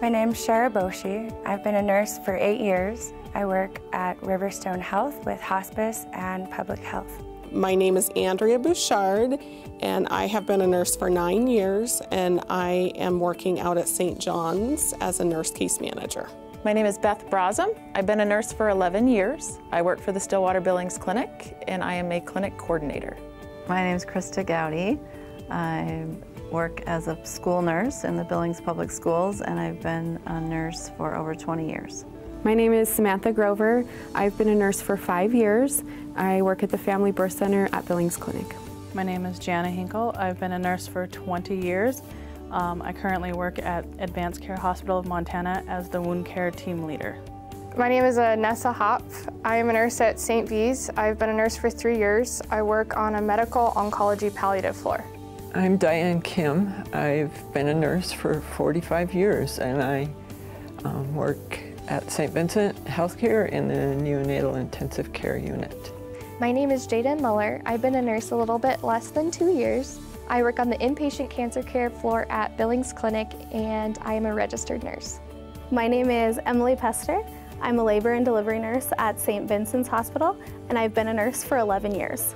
My name's Shara Boshi. I've been a nurse for 8 years. I work at Riverstone Health with hospice and public health. My name is Andrea Bouchard, and I have been a nurse for 9 years, and I am working out at St. John's as a nurse case manager. My name is Beth Brosum. I've been a nurse for 11 years. I work for the Stillwater Billings Clinic, and I am a clinic coordinator. My name is Krista Gowdy. I work as a school nurse in the Billings Public Schools, and I've been a nurse for over 20 years. My name is Samantha Grover. I've been a nurse for 5 years. I work at the Family Birth Center at Billings Clinic. My name is Jana Hinkle. I've been a nurse for 20 years. I currently work at Advanced Care Hospital of Montana as the wound care team leader. My name is Nessa Hopf. I am a nurse at St. V's. I've been a nurse for 3 years. I work on a medical oncology palliative floor. I'm Diane Kim. I've been a nurse for 45 years, and I work at St. Vincent Healthcare in the neonatal intensive care unit. My name is Jaden Muller. I've been a nurse a little bit less than 2 years. I work on the inpatient cancer care floor at Billings Clinic, and I am a registered nurse. My name is Emily Pester. I'm a labor and delivery nurse at St. Vincent's Hospital, and I've been a nurse for 11 years.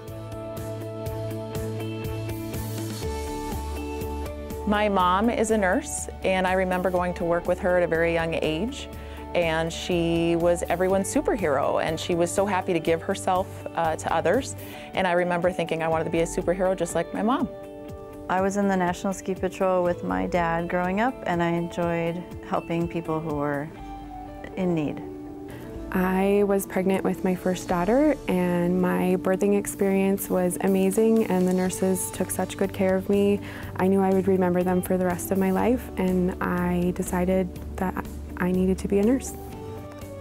My mom is a nurse, and I remember going to work with her at a very young age. And she was everyone's superhero, and she was so happy to give herself to others. And I remember thinking I wanted to be a superhero just like my mom. I was in the National Ski Patrol with my dad growing up, and I enjoyed helping people who were in need. I was pregnant with my first daughter, and my birthing experience was amazing, and the nurses took such good care of me. I knew I would remember them for the rest of my life, and I decided that I needed to be a nurse.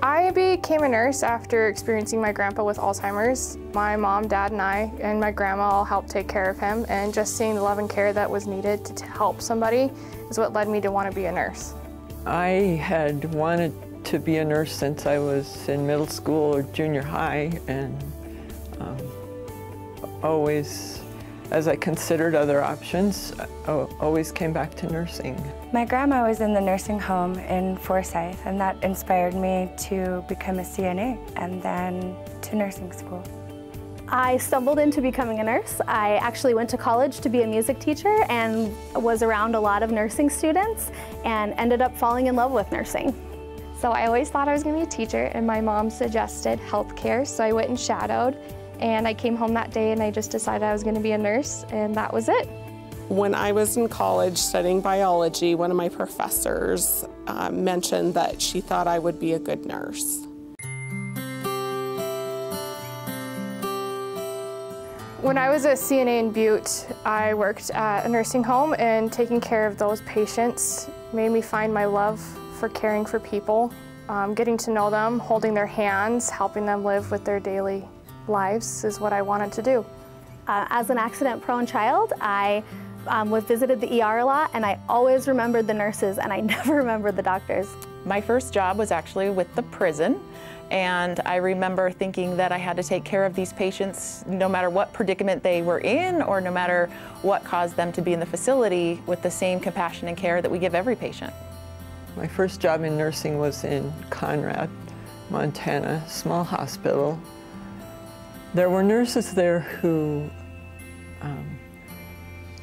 I became a nurse after experiencing my grandpa with Alzheimer's. My mom, dad, and I, and my grandma all helped take care of him, and just seeing the love and care that was needed to help somebody is what led me to want to be a nurse. I had wanted to be a nurse since I was in middle school or junior high, and always, as I considered other options, I always came back to nursing. My grandma was in the nursing home in Forsyth, and that inspired me to become a CNA and then to nursing school. I stumbled into becoming a nurse. I actually went to college to be a music teacher and was around a lot of nursing students and ended up falling in love with nursing. So I always thought I was going to be a teacher, and my mom suggested healthcare, so I went and shadowed. And I came home that day and I just decided I was going to be a nurse, and that was it. When I was in college studying biology, one of my professors mentioned that she thought I would be a good nurse. When I was a CNA in Butte, I worked at a nursing home, and taking care of those patients made me find my love for caring for people, getting to know them, holding their hands, helping them live with their daily lives is what I wanted to do. As an accident-prone child, I visited the ER a lot, and I always remembered the nurses, and I never remembered the doctors. My first job was actually with the prison, and I remember thinking that I had to take care of these patients no matter what predicament they were in or no matter what caused them to be in the facility, with the same compassion and care that we give every patient. My first job in nursing was in Conrad, Montana, small hospital. There were nurses there who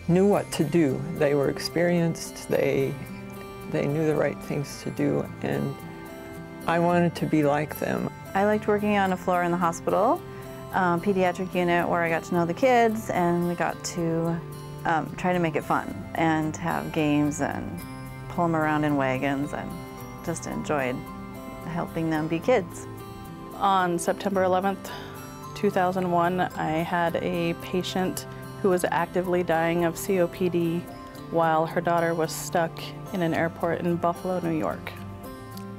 knew what to do. They were experienced, they knew the right things to do, and I wanted to be like them. I liked working on a floor in the hospital, pediatric unit, where I got to know the kids, and we got to try to make it fun and have games and pull them around in wagons, and just enjoyed helping them be kids. On September 11th, 2001, I had a patient who was actively dying of COPD while her daughter was stuck in an airport in Buffalo, New York.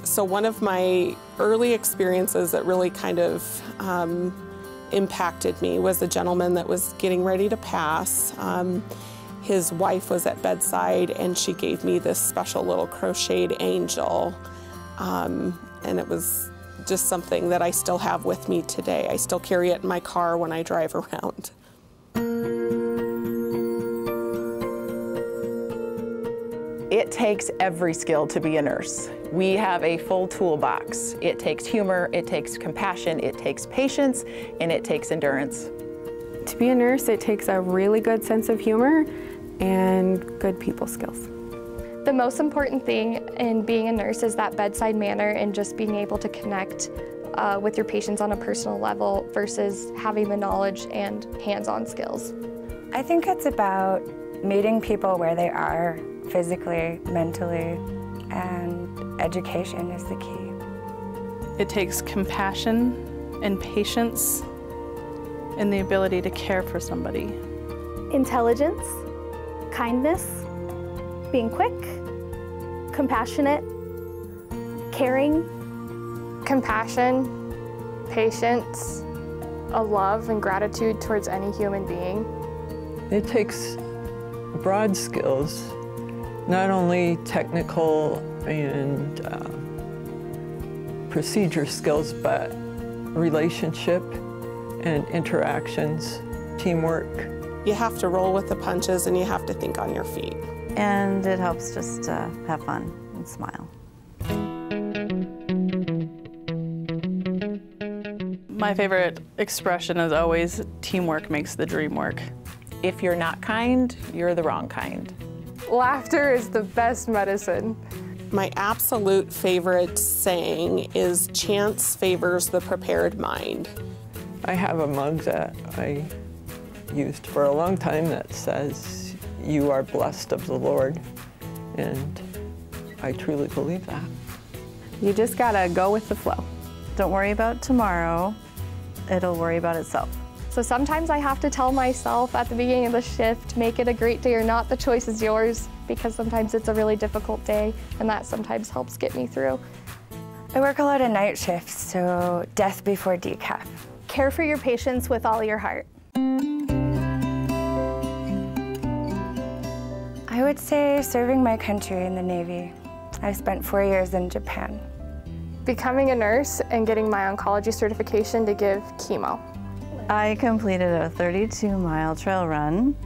So one of my early experiences that really kind of impacted me was a gentleman that was getting ready to pass. His wife was at bedside, and she gave me this special little crocheted angel, and it was just something that I still have with me today. I still carry it in my car when I drive around. It takes every skill to be a nurse. We have a full toolbox. It takes humor, it takes compassion, it takes patience, and it takes endurance. To be a nurse, it takes a really good sense of humor and good people skills. The most important thing in being a nurse is that bedside manner and just being able to connect with your patients on a personal level versus having the knowledge and hands-on skills. I think it's about meeting people where they are physically, mentally, and education is the key. It takes compassion and patience and the ability to care for somebody. Intelligence, kindness, being quick, compassionate, caring. Compassion, patience, a love and gratitude towards any human being. It takes broad skills, not only technical and procedure skills, but relationship and interactions, teamwork. You have to roll with the punches and you have to think on your feet. And it helps just to have fun and smile. My favorite expression is always, teamwork makes the dream work. If you're not kind, you're the wrong kind. Laughter is the best medicine. My absolute favorite saying is, chance favors the prepared mind. I have a mug that I used for a long time that says, "You are blessed of the Lord," and I truly believe that. You just gotta go with the flow. Don't worry about tomorrow. It'll worry about itself. So sometimes I have to tell myself at the beginning of the shift, make it a great day or not, the choice is yours, because sometimes it's a really difficult day, and that sometimes helps get me through. I work a lot of night shifts, so death before decaf. Care for your patients with all your heart. I would say serving my country in the Navy. I spent 4 years in Japan. Becoming a nurse and getting my oncology certification to give chemo. I completed a 32-mile trail run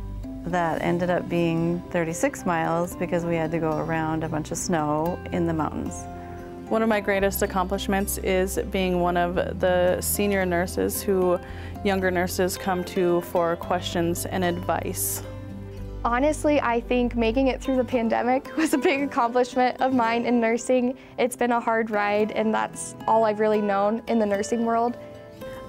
that ended up being 36 miles because we had to go around a bunch of snow in the mountains. One of my greatest accomplishments is being one of the senior nurses who younger nurses come to for questions and advice. Honestly, I think making it through the pandemic was a big accomplishment of mine in nursing. It's been a hard ride, and that's all I've really known in the nursing world.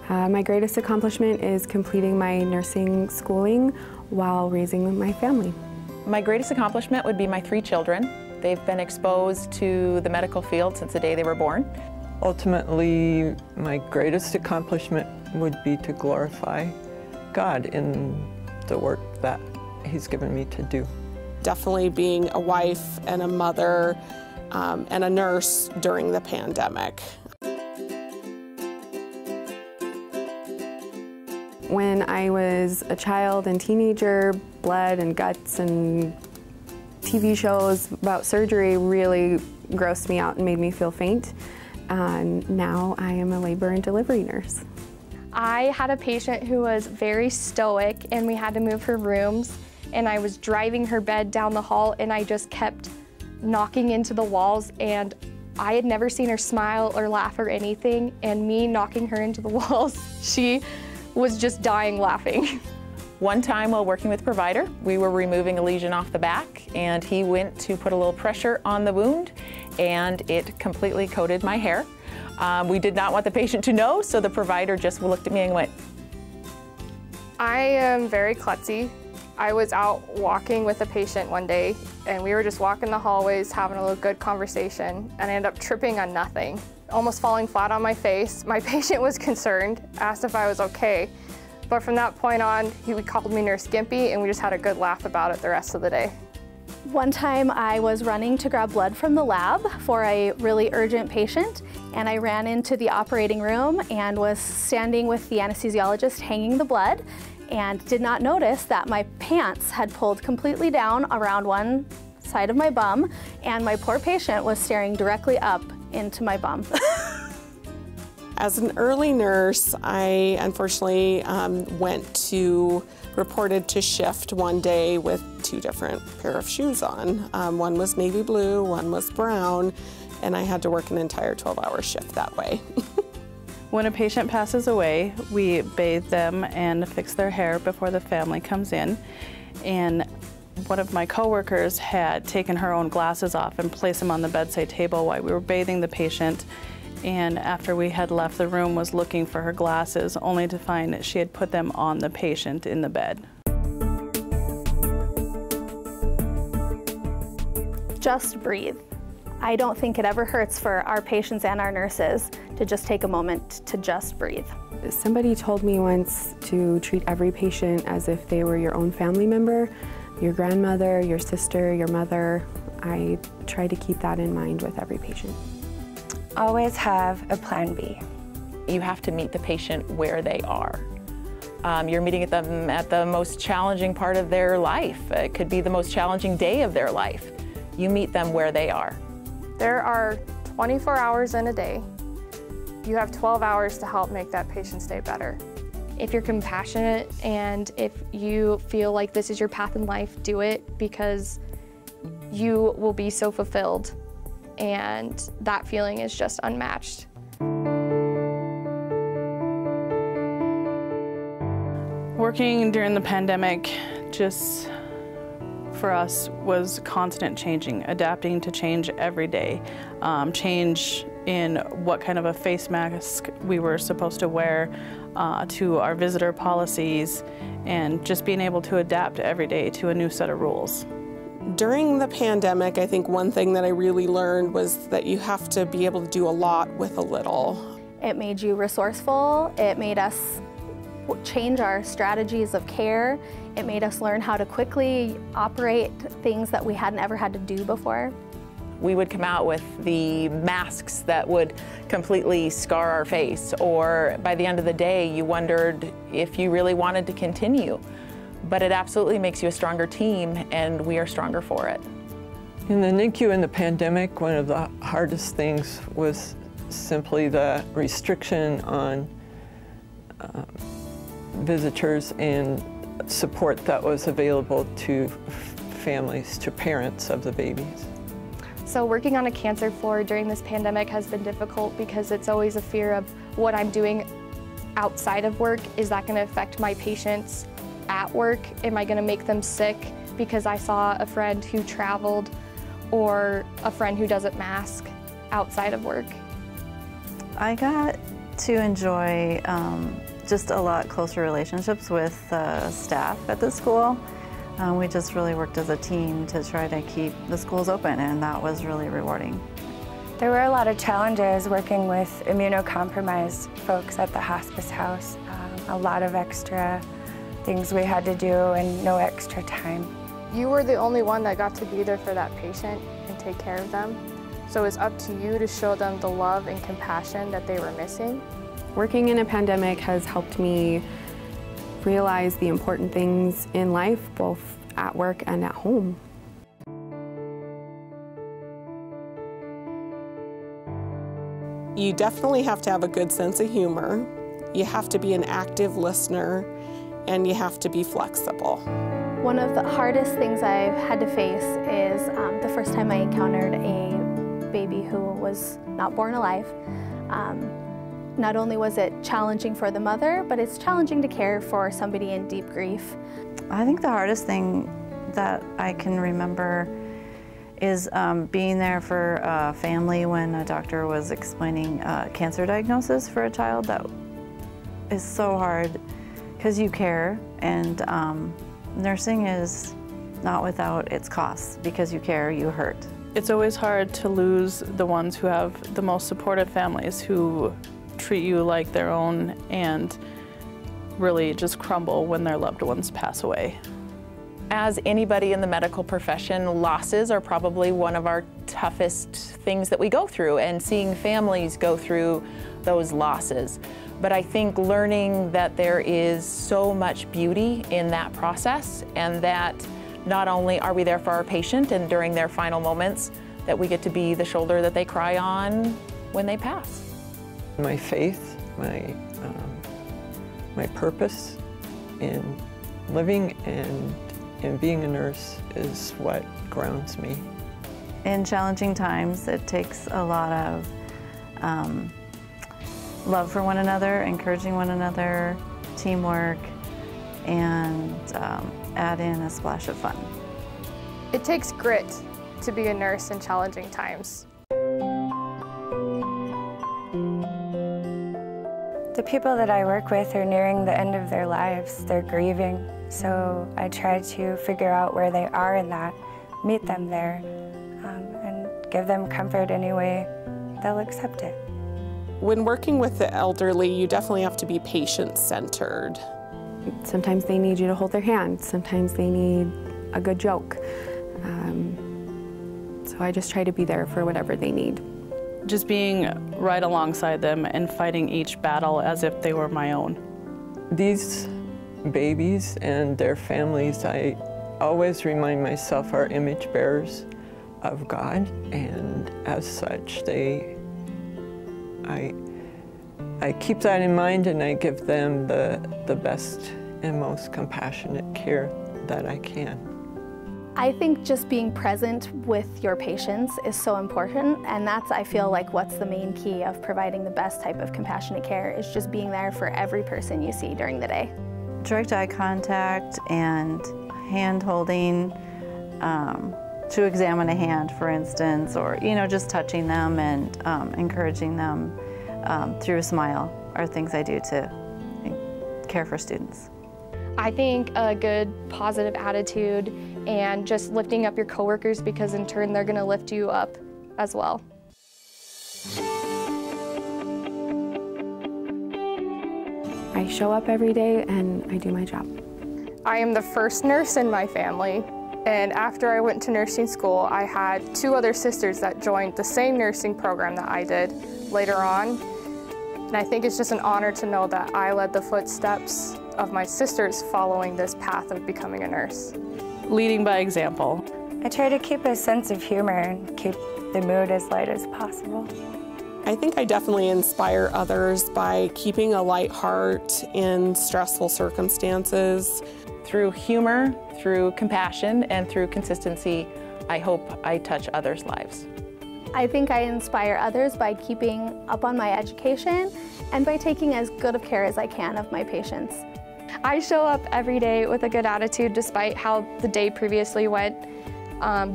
My greatest accomplishment is completing my nursing schooling while raising my family. My greatest accomplishment would be my 3 children. They've been exposed to the medical field since the day they were born. Ultimately, my greatest accomplishment would be to glorify God in the work that He's given me to do. Definitely being a wife and a mother and a nurse during the pandemic. When I was a child and teenager, blood and guts and TV shows about surgery really grossed me out and made me feel faint. And now I am a labor and delivery nurse. I had a patient who was very stoic, and we had to move her rooms, and I was driving her bed down the hall, and I just kept knocking into the walls, and I had never seen her smile or laugh or anything, and me knocking her into the walls, she was just dying laughing. One time while working with a provider, we were removing a lesion off the back, and he went to put a little pressure on the wound, and it completely coated my hair. We did not want the patient to know, so the provider just looked at me and went. I am very klutzy. I was out walking with a patient one day, and we were just walking the hallways having a little good conversation, and I ended up tripping on nothing, almost falling flat on my face. My patient was concerned, asked if I was okay, but from that point on, he called me Nurse Gimpy, and we just had a good laugh about it the rest of the day. One time I was running to grab blood from the lab for a really urgent patient, and I ran into the operating room and was standing with the anesthesiologist hanging the blood, and did not notice that my pants had pulled completely down around one side of my bum, and my poor patient was staring directly up into my bum. As an early nurse, I unfortunately went to reported to shift one day with 2 different pair of shoes on. One was navy blue, one was brown, and I had to work an entire 12-hour shift that way. When a patient passes away, we bathe them and fix their hair before the family comes in. And one of my coworkers had taken her own glasses off and placed them on the bedside table while we were bathing the patient. And after we had left the room, was looking for her glasses, only to find that she had put them on the patient in the bed. Just breathe. I don't think it ever hurts for our patients and our nurses to just take a moment to just breathe. Somebody told me once to treat every patient as if they were your own family member, your grandmother, your sister, your mother. I try to keep that in mind with every patient. Always have a plan B. You have to meet the patient where they are. You're meeting them at the most challenging part of their life. It could be the most challenging day of their life. You meet them where they are. There are 24 hours in a day. You have 12 hours to help make that patient's day better. If you're compassionate and if you feel like this is your path in life, do it, because you will be so fulfilled, and that feeling is just unmatched. Working during the pandemic just for us was constant changing, adapting to change every day. Change in what kind of a face mask we were supposed to wear, to our visitor policies, and just being able to adapt every day to a new set of rules. During the pandemic, I think one thing that I really learned was that you have to be able to do a lot with a little. It made you resourceful. It made us change our strategies of care. It made us learn how to quickly operate things that we hadn't ever had to do before. We would come out with the masks that would completely scar our face, or by the end of the day, you wondered if you really wanted to continue. But it absolutely makes you a stronger team, and we are stronger for it. In the NICU in the pandemic, one of the hardest things was simply the restriction on visitors and support that was available to families, to parents of the babies. So working on a cancer floor during this pandemic has been difficult because it's always a fear of what I'm doing outside of work. Is that going to affect my patients at work? Am I going to make them sick because I saw a friend who traveled or a friend who doesn't mask outside of work? I got to enjoy just a lot closer relationships with staff at the school. We just really worked as a team to try to keep the schools open, and that was really rewarding. There were a lot of challenges working with immunocompromised folks at the hospice house. A lot of extra things we had to do and no extra time. You were the only one that got to be there for that patient and take care of them. So it's up to you to show them the love and compassion that they were missing. Working in a pandemic has helped me realize the important things in life, both at work and at home. You definitely have to have a good sense of humor. You have to be an active listener, and you have to be flexible. One of the hardest things I've had to face is the first time I encountered a baby who was not born alive. Not only was it challenging for the mother, but it's challenging to care for somebody in deep grief. I think the hardest thing that I can remember is being there for a family when a doctor was explaining a cancer diagnosis for a child. That is so hard because you care, and nursing is not without its costs. Because you care, you hurt. It's always hard to lose the ones who have the most supportive families, who treat you like their own and really just crumble when their loved ones pass away. As anybody in the medical profession, losses are probably one of our toughest things that we go through, and seeing families go through those losses. But I think learning that there is so much beauty in that process, and that not only are we there for our patient and during their final moments, that we get to be the shoulder that they cry on when they pass. My faith, my purpose in living and being a nurse is what grounds me. In challenging times, it takes a lot of love for one another, encouraging one another, teamwork, and add in a splash of fun. It takes grit to be a nurse in challenging times. The people that I work with are nearing the end of their lives. They're grieving, so I try to figure out where they are in that, meet them there, and give them comfort any way they'll accept it. When working with the elderly, you definitely have to be patient-centered. Sometimes they need you to hold their hand. Sometimes they need a good joke. So I just try to be there for whatever they need. Just being right alongside them and fighting each battle as if they were my own. These babies and their families, I always remind myself, are image bearers of God, and as such, I keep that in mind, and I give them the best and most compassionate care that I can. I think just being present with your patients is so important, and that's, I feel like, what's the main key of providing the best type of compassionate care is just being there for every person you see during the day. Direct eye contact and hand holding, to examine a hand, for instance, or just touching them and encouraging them through a smile are things I do to care for students. I think a good positive attitude and just lifting up your coworkers, because in turn they're going to lift you up as well. I show up every day and I do my job. I am the first nurse in my family, and after I went to nursing school, I had 2 other sisters that joined the same nursing program that I did later on. And I think it's just an honor to know that I led the footsteps of my sisters following this path of becoming a nurse. Leading by example. I try to keep a sense of humor and keep the mood as light as possible. I think I definitely inspire others by keeping a light heart in stressful circumstances. Through humor, through compassion, and through consistency, I hope I touch others' lives. I think I inspire others by keeping up on my education and by taking as good of care as I can of my patients. I show up every day with a good attitude despite how the day previously went,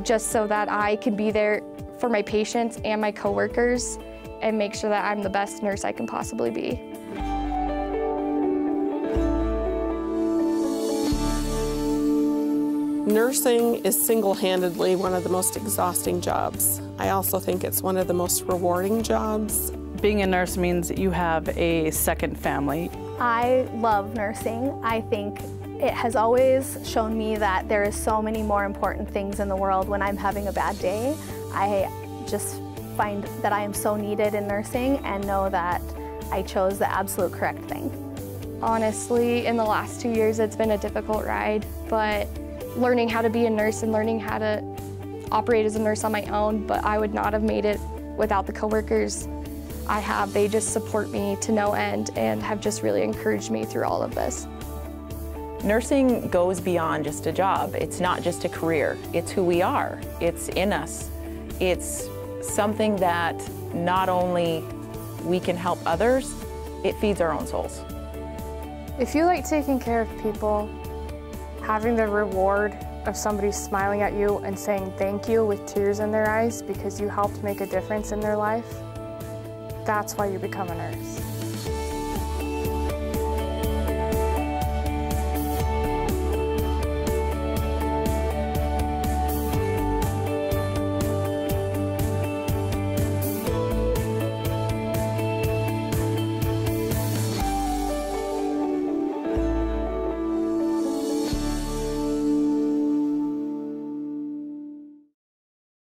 just so that I can be there for my patients and my coworkers and make sure that I'm the best nurse I can possibly be. Nursing is single-handedly one of the most exhausting jobs. I also think it's one of the most rewarding jobs. Being a nurse means you have a second family. I love nursing. I think it has always shown me that there is so many more important things in the world when I'm having a bad day. I just find that I am so needed in nursing and know that I chose the absolute correct thing. Honestly, in the last 2 years, it's been a difficult ride, but learning how to be a nurse and learning how to operate as a nurse on my own, but I would not have made it without the coworkers I have. They just support me to no end and have just really encouraged me through all of this. Nursing goes beyond just a job. It's not just a career. It's who we are. It's in us. It's something that not only we can help others, it feeds our own souls. If you like taking care of people, having the reward of somebody smiling at you and saying thank you with tears in their eyes because you helped make a difference in their life, that's why you become a nurse.